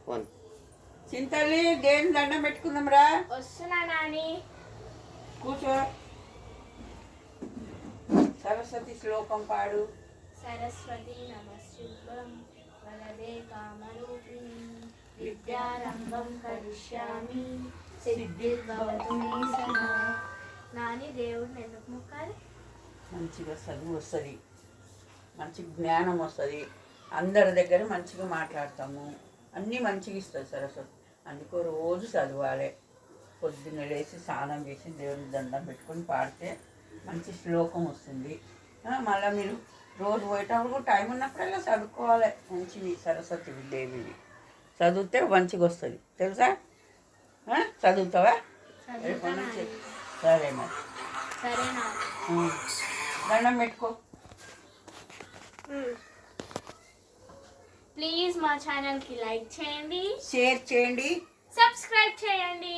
One. చింతల్లి దేని దండం పెట్టుకుందాంరా. వస్తున్నా నాని. కూర్చో. సరస్వతి శ్లోకం పాడు. సరస్వతి నమస్తుభ్యం వరదే కామరూపిణి విద్యారంభం కరిష్యామి సిద్ధిర్భవతు మే సదా. నాని దేవుడిని ఎందుకు మొక్కాలి? మంచిగా చదువు వస్తుంది, మంచి జ్ఞానం వస్తుంది, అందరి దగ్గర మంచిగా మాట్లాడతాము, అన్నీ మంచిగా ఇస్తుంది సరస్వతి. అందుకో రోజు చదవాలి. పొద్దున్న లేచి స్నానం చేసి దేవుని దండం పెట్టుకొని పాడితే మంచి శ్లోకం వస్తుంది. మళ్ళీ మీరు రోజు పోయేటప్పుడు టైం ఉన్నప్పుడల్లా చదువుకోవాలి. మంచివి సరస్వతి దేవివి చదివితే మంచిగా వస్తుంది తెలుసా. చదువుతావా? రేపటి నుంచి సరే మరి. సరేనా? దండం పెట్టుకో. ప్లీజ్ మా ఛానల్కి లైక్ చేయండి, షేర్ చేయండి, సబ్స్క్రైబ్ చేయండి.